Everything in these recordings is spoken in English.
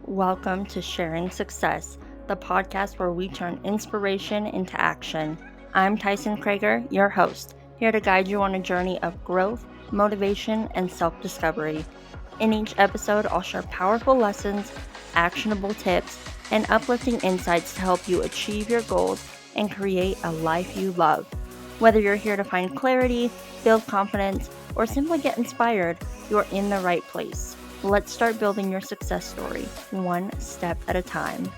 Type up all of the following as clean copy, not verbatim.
Welcome to Sharing Success, the podcast where we turn inspiration into action. I'm Tyson Krager, your host, here to guide you on a journey of growth, motivation, and self discovery. In each episode, I'll share powerful lessons, actionable tips, and uplifting insights to help you achieve your goals and create a life you love. Whether you're here to find clarity, build confidence, or simply get inspired, you're in the right place. Let's start building your success story, one step at a time.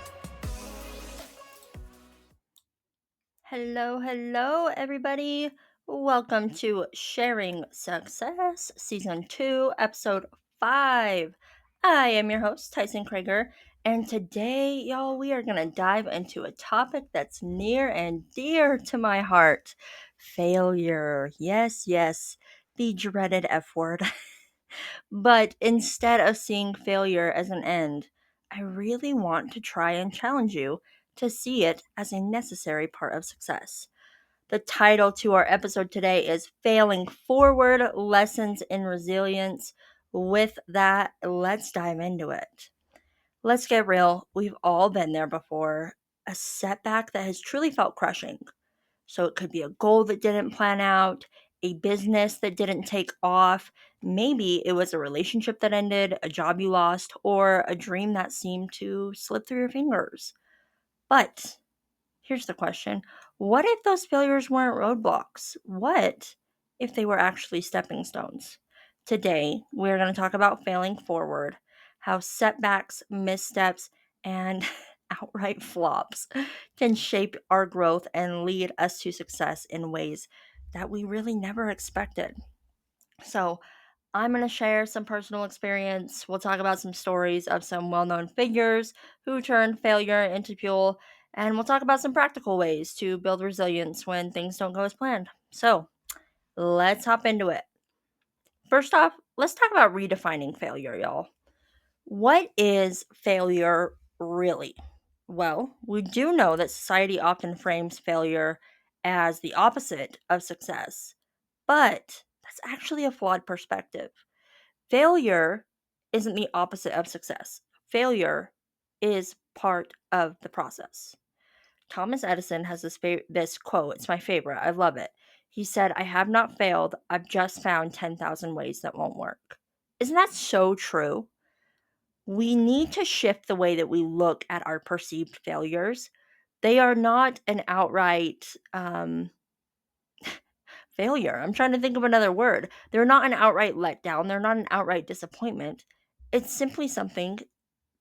Hello, everybody. Welcome to Sharing Success, Season 2, Episode 5. I am your host, Tyson Krager, and today, y'all, we are going to dive into a topic that's near and dear to my heart: failure. Yes, the dreaded F word. But instead of seeing failure as an end, I really want to try and challenge you to see it as a necessary part of success. The title to our episode today is Failing Forward: Lessons in Resilience. With that, let's dive into it. Let's get real. We've all been there before. A setback that has truly felt crushing. So it could be a goal that didn't plan out, a business that didn't take off. Maybe it was a relationship that ended, a job you lost, or a dream that seemed to slip through your fingers. But here's the question: what if those failures weren't roadblocks? What if they were actually stepping stones? Today, we're going to talk about failing forward, how setbacks, missteps, and outright flops can shape our growth and lead us to success in ways that we really never expected. So, I'm going to share some personal experience. We'll talk about some stories of some well known figures who turned failure into fuel. And we'll talk about some practical ways to build resilience when things don't go as planned. So let's hop into it. First off, let's talk about redefining failure, y'all. What is failure really? Well, we do know that society often frames failure as the opposite of success, but that's actually a flawed perspective. Failure isn't the opposite of success. Failure is part of the process. Thomas Edison has this quote. It's my favorite. I love it. He said, "I have not failed. I've just found 10,000 ways that won't work." Isn't that so true? We need to shift the way that we look at our perceived failures. They are not an outright failure. I'm trying to think of another word. They're not an outright letdown. They're not an outright disappointment. It's simply something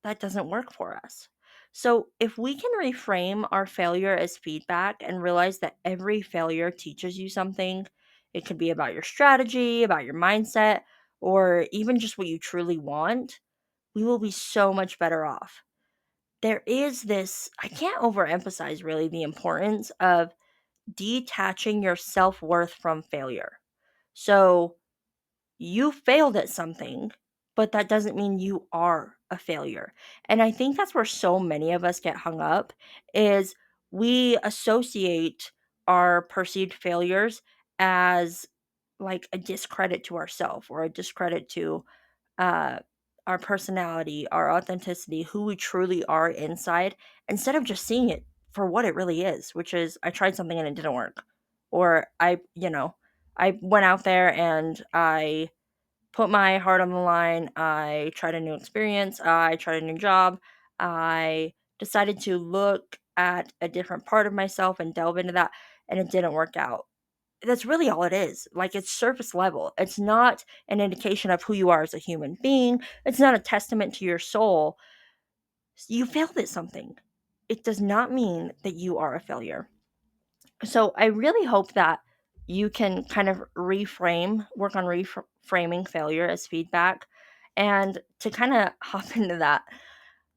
that doesn't work for us. So, if we can reframe our failure as feedback and realize that every failure teaches you something, it could be about your strategy, about your mindset, or even just what you truly want, we will be so much better off. There is this, I can't overemphasize really the importance of detaching your self worth from failure. So, you failed at something, but that doesn't mean you are a failure. And I think that's where so many of us get hung up is we associate our perceived failures as like a discredit to ourselves or a discredit to uh our personality, our authenticity, who we truly are inside, instead of just seeing it for what it really is, which is I tried something and it didn't work. Or I went out there and I put my heart on the line. I tried a new experience. I tried a new job. I decided to look at a different part of myself and delve into that, and it didn't work out. That's really all it is. Like, it's surface level. It's not an indication of who you are as a human being. It's not a testament to your soul. You failed at something. It does not mean that you are a failure. So I really hope that you can kind of work on reframing failure as feedback. And to kind of hop into that,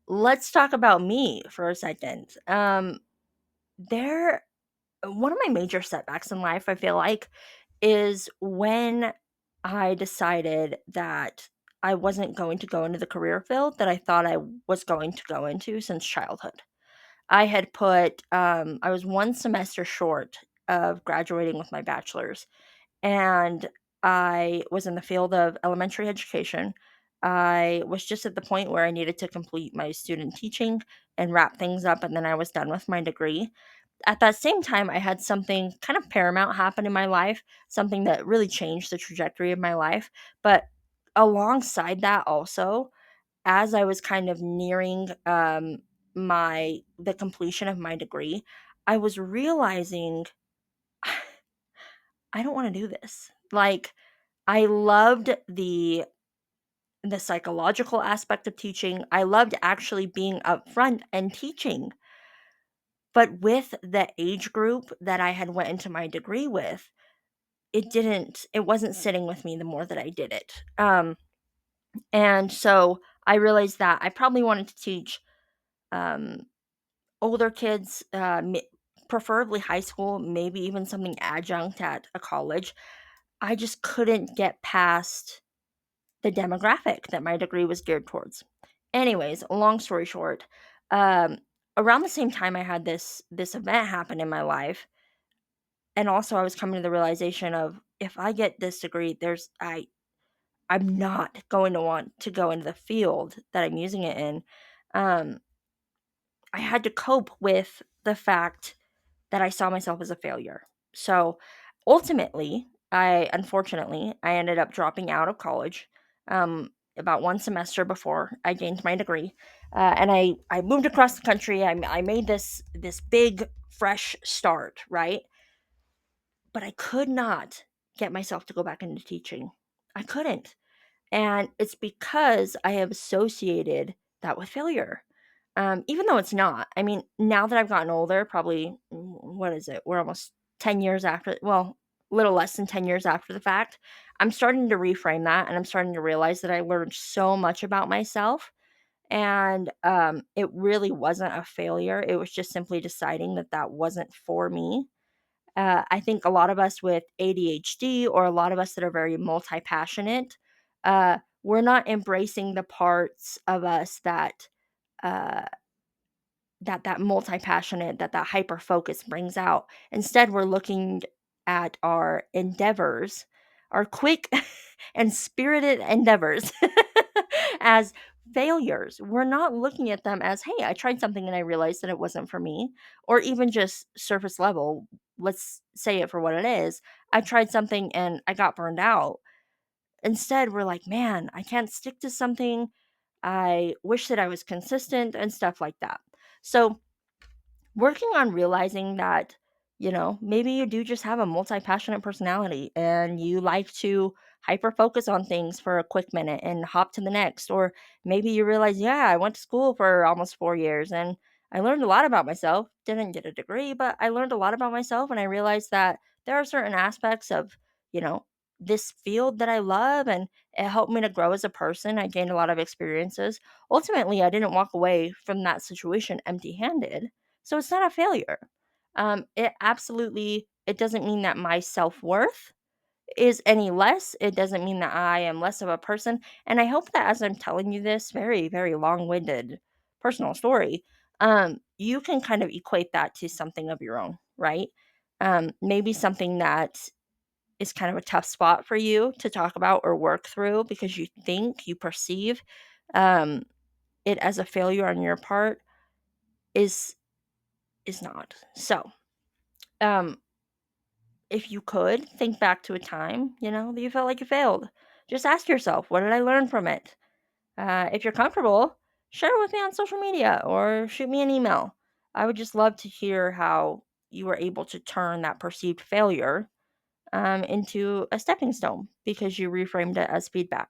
let's talk about me for a second. There, one of my major setbacks in life, I feel like, is when I decided that I wasn't going to go into the career field that I thought I was going to go into since childhood. I was one semester short of graduating with my bachelor's, and I was in the field of elementary education. I was just at the point where I needed to complete my student teaching and wrap things up, and then I was done with my degree. At that same time, I had something kind of paramount happen in my life, something that really changed the trajectory of my life. But alongside that, also, as I was kind of nearing the completion of my degree, I was realizing I don't want to do this. Like, I loved the psychological aspect of teaching. I loved actually being upfront and teaching. But with the age group that I had went into my degree with, it wasn't sitting with me the more that I did it. And so I realized that I probably wanted to teach um, older kids, preferably high school, maybe even something adjunct at a college. I just couldn't get past the demographic that my degree was geared towards. Anyways, long story short, um, around the same time I had this event happen in my life, and also I was coming to the realization of if I get this degree, I'm not going to want to go into the field that I'm using it in. Um, I had to cope with the fact that I saw myself as a failure. So ultimately, unfortunately, I ended up dropping out of college about one semester before I gained my degree. And I moved across the country. I made this big, fresh start, right? But I could not get myself to go back into teaching. I couldn't. And it's because I have associated that with failure. Even though it's not. I mean, now that I've gotten older, probably, what is it? We're almost 10 years after, well, a little less than 10 years after the fact. I'm starting to reframe that, and I'm starting to realize that I learned so much about myself. And it really wasn't a failure. It was just simply deciding that that wasn't for me. I think a lot of us with ADHD, or a lot of us that are very multi passionate, we're not embracing the parts of us uh, that multi-passionate, that hyper focus brings out. Instead, we're looking at our endeavors, our quick and spirited endeavors, as failures. We're not looking at them as, hey, I tried something and I realized that it wasn't for me, or even just surface level. Let's say it for what it is. I tried something and I got burned out. Instead, we're like, man, I can't stick to something. I wish that I was consistent and stuff like that. So, working on realizing that, maybe you do just have a multi-passionate personality and you like to hyper focus on things for a quick minute and hop to the next. Or maybe you realize, yeah, I went to school for almost 4 years and I learned a lot about myself. Didn't get a degree, but I learned a lot about myself, and I realized that there are certain aspects of, you know, this field that I love, and it helped me to grow as a person. I gained a lot of experiences. Ultimately, I didn't walk away from that situation empty handed, so it's not a failure. It doesn't mean that my self-worth is any less. It doesn't mean that I am less of a person. And I hope that as I'm telling you this very, very long-winded personal story, you can kind of equate that to something of your own, right? Maybe something that is kind of a tough spot for you to talk about or work through because you perceive um, it as a failure on your part is not. So, um, if you could think back to a time, that you felt like you failed, just ask yourself, what did I learn from it? If you're comfortable, share it with me on social media or shoot me an email. I would just love to hear how you were able to turn that perceived failure into a stepping stone because you reframed it as feedback.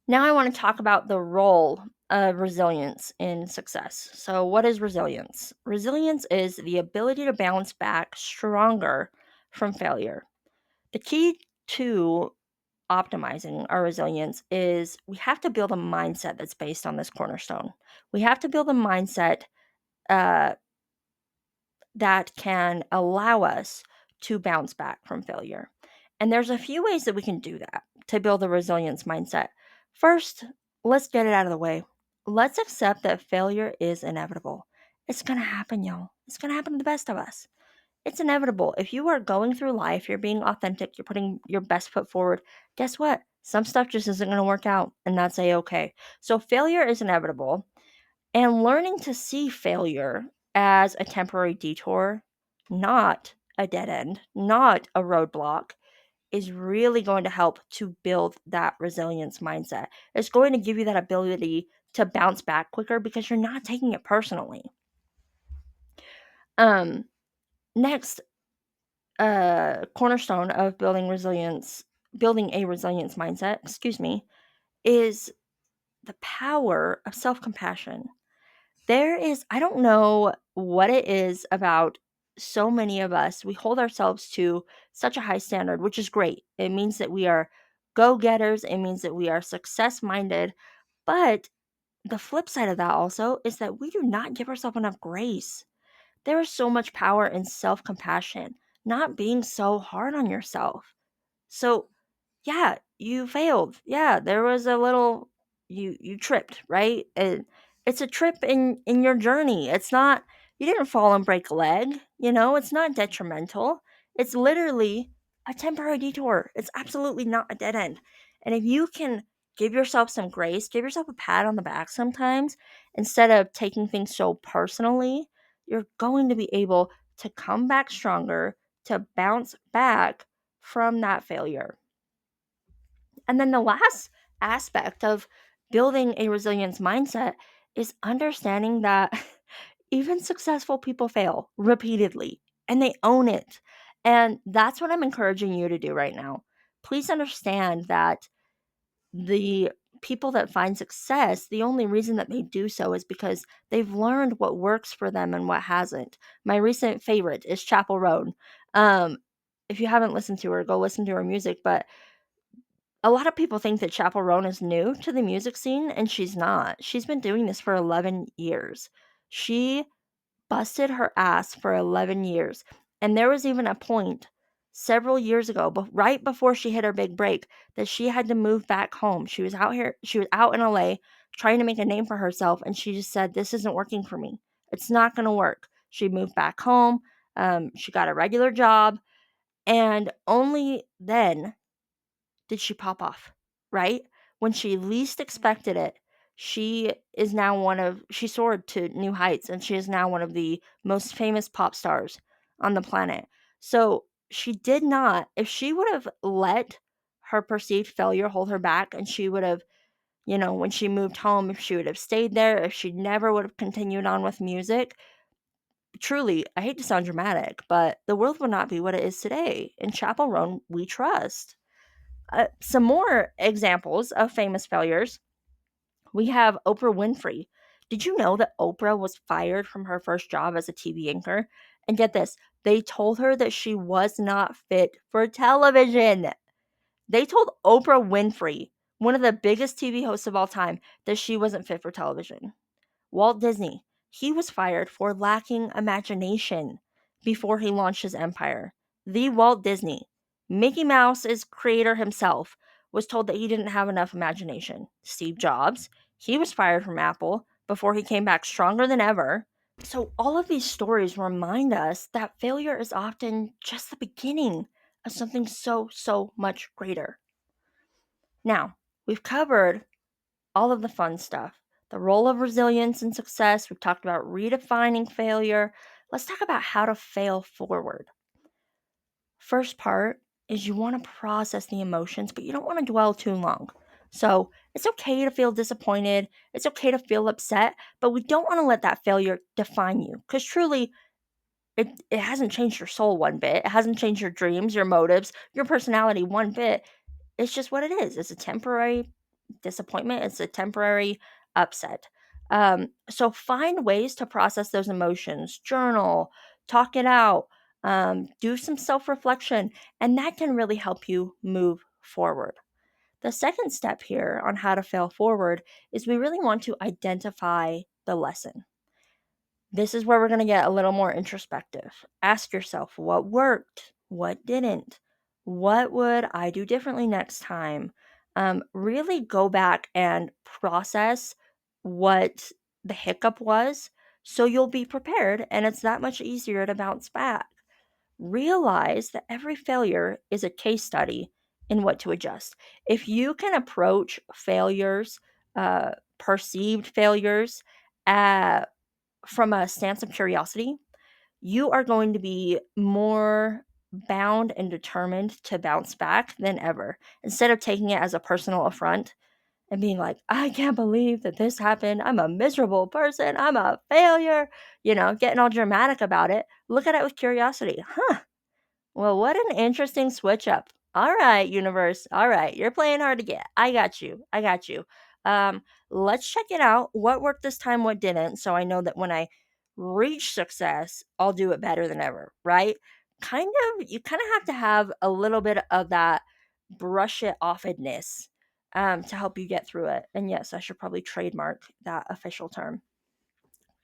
Now, I want to talk about the role of resilience in success. So, what is resilience? Resilience is the ability to bounce back stronger from failure. The key to optimizing our resilience is we have to build a mindset that's based on this cornerstone. We have to build a mindset uh, that can allow us to bounce back from failure. And there's a few ways that we can do that to build a resilience mindset. First, let's get it out of the way. Let's accept that failure is inevitable. It's going to happen, y'all. It's going to happen to the best of us. It's inevitable. If you are going through life, you're being authentic, you're putting your best foot forward, guess what? Some stuff just isn't going to work out, and that's a-okay. So failure is inevitable, and learning to see failure as a temporary detour, not a dead end, not a roadblock, is really going to help to build that resilience mindset. It's going to give you that ability to bounce back quicker because you're not taking it personally. Um, Next, cornerstone of building a resilience mindset, is the power of self-compassion. I don't know what it is about so many of us. We hold ourselves to such a high standard, which is great. It means that we are go-getters. It means that we are success-minded. But the flip side of that also is that we do not give ourselves enough grace. There is so much power in self-compassion, not being so hard on yourself. So, yeah, you failed. Yeah, there was a little you tripped, right? And it's a trip in your journey. It's not you didn't fall and break a leg, it's not detrimental. It's literally a temporary detour. It's absolutely not a dead end. And if you can give yourself some grace, give yourself a pat on the back sometimes instead of taking things so personally, you're going to be able to come back stronger, to bounce back from that failure. And then the last aspect of building a resilience mindset is understanding that even successful people fail repeatedly and they own it. And that's what I'm encouraging you to do right now. Please understand that the people that find success, the only reason that they do so is because they've learned what works for them and what hasn't. My recent favorite is Chapel Roan. Um, if you haven't listened to her, go listen to her music. But a lot of people think that Chapel Roan is new to the music scene, and she's not. She's been doing this for 11 years. She busted her ass for 11 years. And there was even a point several years ago, but right before she hit her big break, that she had to move back home. She was out in LA trying to make a name for herself, and she just said, "This isn't working for me. It's not going to work." She moved back home. She got a regular job, and only then did she pop off, right? When she least expected it, she soared to new heights, and she is now one of the most famous pop stars on the planet. So she did not, if she would have let her perceived failure hold her back, and she would have, when she moved home, if she would have stayed there, if she never would have continued on with music, truly, I hate to sound dramatic, but the world would not be what it is today. In Chapel Roan, we trust. Some more examples of famous failures. We have Oprah Winfrey. Did you know that Oprah was fired from her first job as a TV anchor? And get this, they told her that she was not fit for television. They told Oprah Winfrey, one of the biggest TV hosts of all time, that she wasn't fit for television. Walt Disney, he was fired for lacking imagination before he launched his empire. The Walt Disney, Mickey Mouse's creator himself, was told that he didn't have enough imagination. Steve Jobs, he was fired from Apple before he came back stronger than ever. So, all of these stories remind us that failure is often just the beginning of something so, so much greater. Now, we've covered all of the fun stuff. The role of resilience and success. We've talked about redefining failure. Let's talk about how to fail forward. First part is you want to process the emotions, but you don't want to dwell too long. So it's okay to feel disappointed. It's okay to feel upset, but we don't want to let that failure define you because truly it hasn't changed your soul one bit. It hasn't changed your dreams, your motives, your personality one bit. It's just what it is. It's a temporary disappointment. It's a temporary upset. So find ways to process those emotions. Journal, talk it out, do some self reflection, and that can really help you move forward. The second step here on how to fail forward is we really want to identify the lesson. This is where we're going to get a little more introspective. Ask yourself what worked, what didn't, what would I do differently next time? Really go back and process what the hiccup was so you'll be prepared and it's that much easier to bounce back. Realize that every failure is a case study and what to adjust. If you can approach failures, perceived failures, uh, from a stance of curiosity, you are going to be more bound and determined to bounce back than ever. Instead of taking it as a personal affront and being like, I can't believe that this happened. I'm a miserable person. I'm a failure. Getting all dramatic about it. Look at it with curiosity. Huh. Well, what an interesting switch up. All right, universe. All right, you're playing hard to get. I got you. I got you. Um, let's check it out. What worked this time, what didn't, so I know that when I reach success, I'll do it better than ever, right? You kind of have to have a little bit of that brush it offedness to help you get through it. And yes, I should probably trademark that official term.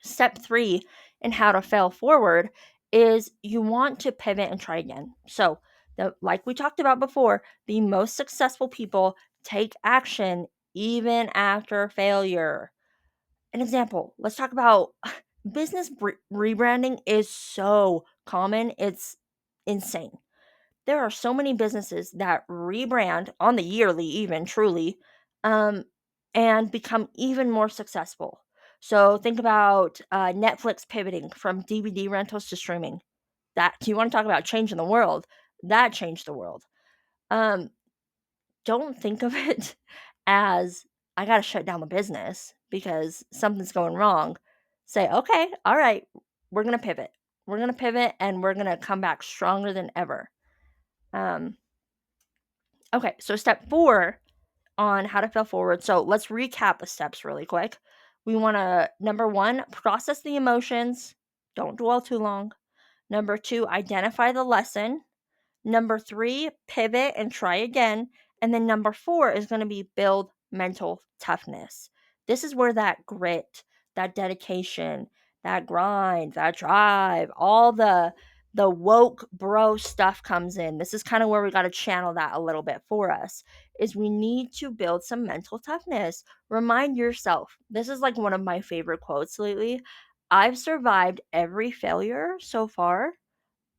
Step 3 in how to fail forward is you want to pivot and try again. So, like we talked about before, the most successful people take action even after failure. An example, let's talk about business rebranding is so common, it's insane. There are so many businesses that rebrand on the yearly, even truly, um, and become even more successful. So think about Netflix pivoting from DVD rentals to streaming. That you want to talk about changing the world? That changed the world. Um, don't think of it as I got to shut down the business because something's going wrong. Say, okay, all right, we're gonna pivot. We're gonna pivot, and we're gonna come back stronger than ever. Um, Okay, so step 4 on how to fail forward. So let's recap the steps really quick. We want to, number 1, process the emotions. Don't dwell too long. Number 2, identify the lesson. Number 3, pivot and try again. And then number 4 is going to be build mental toughness. This is where that grit, that dedication, that grind, that drive, all the woke bro stuff comes in. This is kind of where we got to channel that a little bit for us. Is we need to build some mental toughness. Remind yourself. This is like one of my favorite quotes lately. I've survived every failure so far.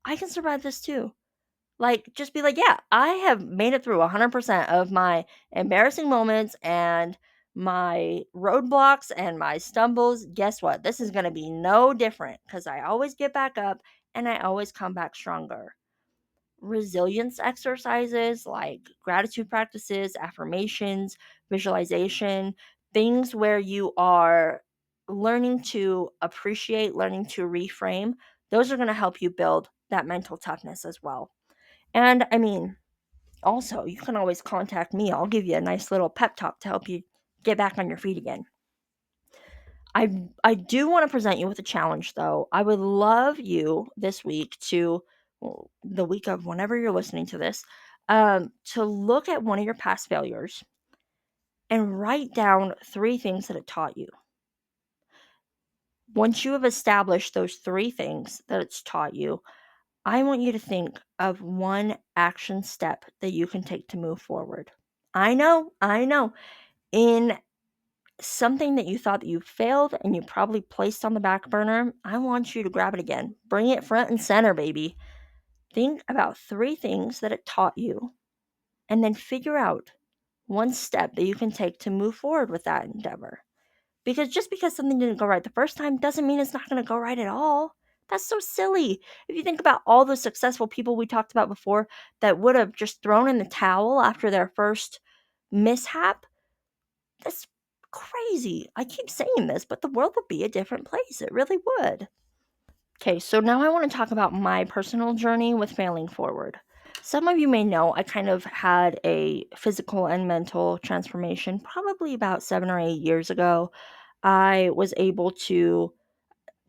I can survive this too. Like, just be like, "Yeah, I have made it through 100% of my embarrassing moments and my roadblocks and my stumbles. Guess what? This is gonna be no different because I always get back up and I always come back stronger." Resilience exercises like gratitude practices, affirmations, visualization, things where you are learning to appreciate, learning to reframe, those are gonna help you build that mental toughness as well. And I mean, also, you can always contact me. I'll give you a nice little pep talk to help you get back on your feet again. I do want to present you with a challenge though. I would love you this week to well, the week of whenever you're listening to this, to look at one of your past failures and write down 3 things that it taught you. Once you have established those 3 things that it's taught you, I want you to think of one action step that you can take to move forward. I know. In something that you thought that you failed and you probably placed on the back burner, I want you to grab it again. Bring it front and center, baby. Think about 3 things that it taught you and then figure out one step that you can take to move forward with that endeavor. Because just because something didn't go right the first time doesn't mean it's not going to go right at all. That's so silly. If you think about all the successful people we talked about before that would have just thrown in the towel after their first mishap, that's crazy. I keep saying this, but the world would be a different place. It really would. Okay, so now I want to talk about my personal journey with failing forward. Some of you may know I kind of had a physical and mental transformation probably about 7 or 8 years ago. I was able to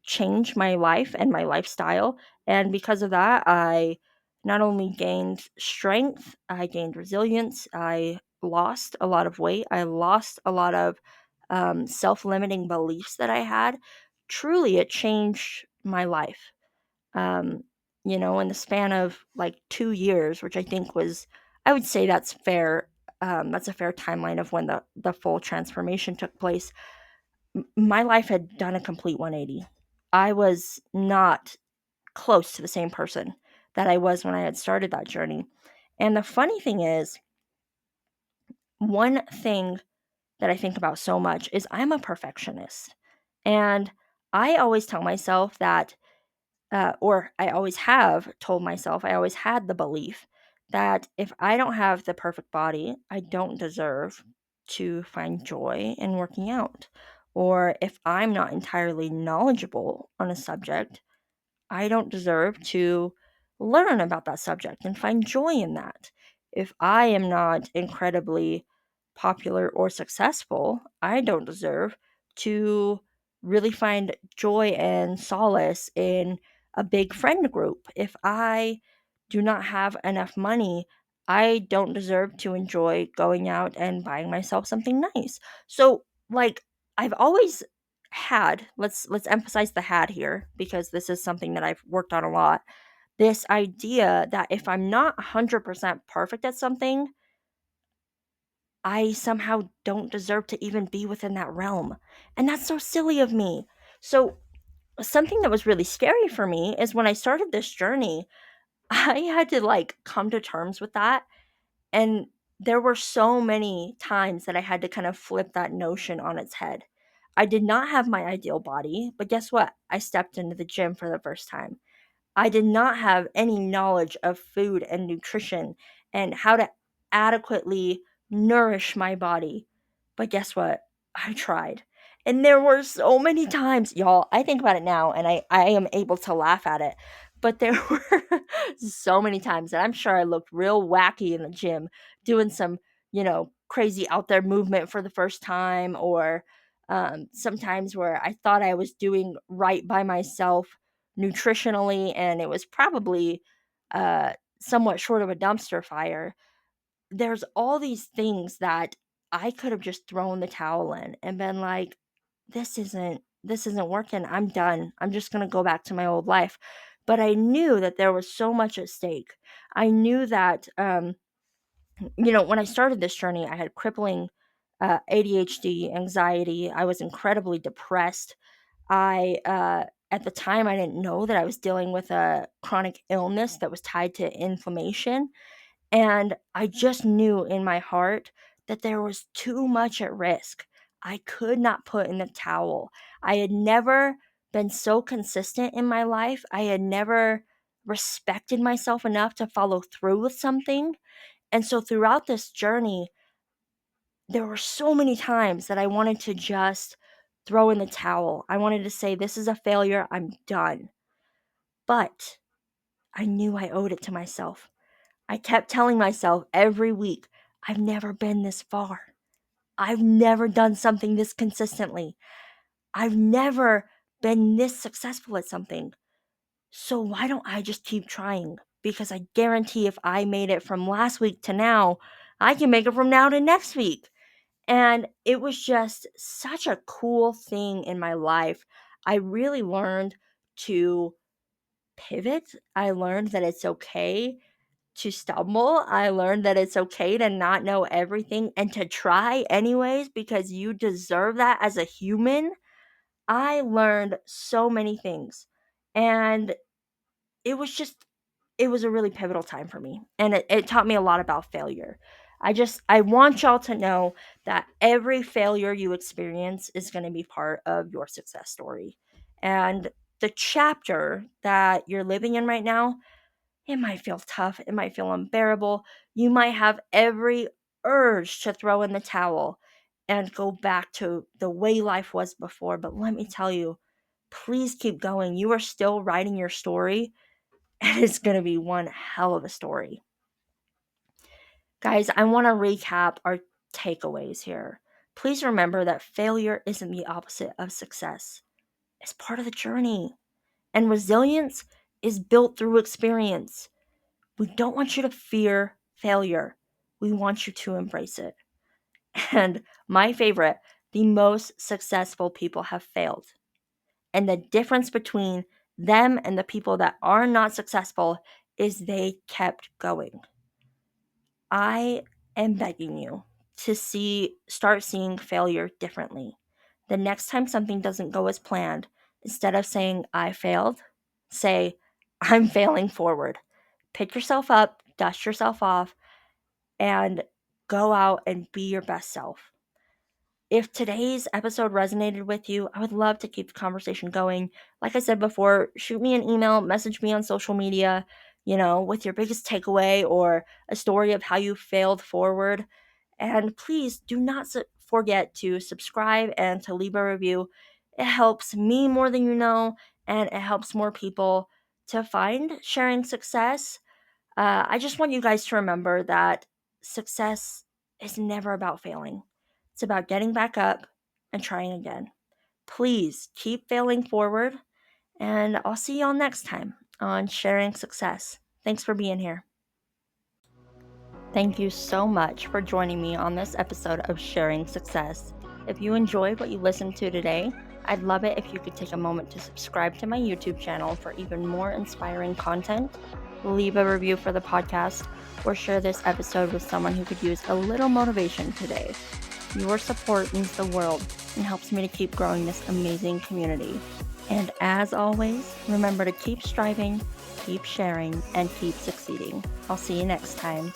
change my life and my lifestyle. And because of that, I not only gained strength, I gained resilience, I lost a lot of weight, I lost a lot of self limiting beliefs that I had. Truly, it changed my life. Um, in the span of like 2 years, which I think was, I would say that's fair. That's a fair timeline of when the full transformation took place. My life had done a complete 180. I was not close to the same person that I was when I had started that journey. And the funny thing is, one thing that I think about so much is I'm a perfectionist. And I always tell myself that, or I always have told myself, I always had the belief that if I don't have the perfect body, I don't deserve to find joy in working out. Or if I'm not entirely knowledgeable on a subject, I don't deserve to learn about that subject and find joy in that. If I am not incredibly popular or successful, I don't deserve to really find joy and solace in a big friend group. If I do not have enough money, I don't deserve to enjoy going out and buying myself something nice. So, like, I've always had, let's emphasize the had here because this is something that I've worked on a lot. This idea that if I'm not 100% perfect at something, I somehow don't deserve to even be within that realm. And that's so silly of me. So, something that was really scary for me is when I started this journey, I had to like come to terms with that. And there were so many times that I had to kind of flip that notion on its head. I did not have my ideal body, but guess what? I stepped into the gym for the first time. I did not have any knowledge of food and nutrition and how to adequately nourish my body. But guess what? I tried. And there were so many times, y'all, I think about it now and I am able to laugh at it. But there were so many times that I'm sure I looked real wacky in the gym doing some, crazy out there movement for the first time, or sometimes where I thought I was doing right by myself nutritionally, and it was probably uh, somewhat short of a dumpster fire. There's all these things that I could have just thrown the towel in and been like, this isn't working. I'm done. I'm just going to go back to my old life. But I knew that there was so much at stake. I knew that when I started this journey, I had crippling ADHD, anxiety. I was incredibly depressed. At the time, I didn't know that I was dealing with a chronic illness that was tied to inflammation. And I just knew in my heart that there was too much at risk. I could not put in the towel. I had never been so consistent in my life. I had never respected myself enough to follow through with something. And so throughout this journey, there were so many times that I wanted to just throw in the towel. I wanted to say, this is a failure. I'm done. But I knew I owed it to myself. I kept telling myself every week, I've never been this far. I've never done something this consistently. I've never been this successful at something. So why don't I just keep trying? Because I guarantee if I made it from last week to now, I can make it from now to next week. And it was just such a cool thing in my life. I really learned to pivot. I learned that it's okay to stumble. I learned that it's okay to not know everything and to try anyways because you deserve that as a human. I learned so many things. And it was just it was a really pivotal time for me, and it taught me a lot about failure. I want y'all to know that every failure you experience is going to be part of your success story. And the chapter that you're living in right now, it might feel tough, it might feel unbearable. You might have every urge to throw in the towel and go back to the way life was before, but let me tell you, please keep going. You are still writing your story, and it's going to be one hell of a story. Guys, I want to recap our takeaways here. Please remember that failure isn't the opposite of success, it's part of the journey. And resilience is built through experience. We don't want you to fear failure, we want you to embrace it. And my favorite, the most successful people have failed. And the difference between them and the people that are not successful is they kept going. I am begging you to start seeing failure differently. The next time something doesn't go as planned, instead of saying I failed, say I'm failing forward. Pick yourself up, dust yourself off, and go out and be your best self. If today's episode resonated with you, I would love to keep the conversation going. Like I said before, shoot me an email, message me on social media, with your biggest takeaway or a story of how you failed forward. And please do not forget to subscribe and to leave a review. It helps me more than you know, and it helps more people to find sharing success. I just want you guys to remember that success is never about failing, it's about getting back up and trying again. Please keep failing forward, and I'll see y'all next time on Sharing Success. Thanks for being here. Thank you so much for joining me on this episode of Sharing Success. If you enjoyed what you listened to today, I'd love it if you could take a moment to subscribe to my YouTube channel for even more inspiring content, leave a review for the podcast, or share this episode with someone who could use a little motivation today. Your support means the world and helps me to keep growing this amazing community. And as always, remember to keep striving, keep sharing, and keep succeeding. I'll see you next time.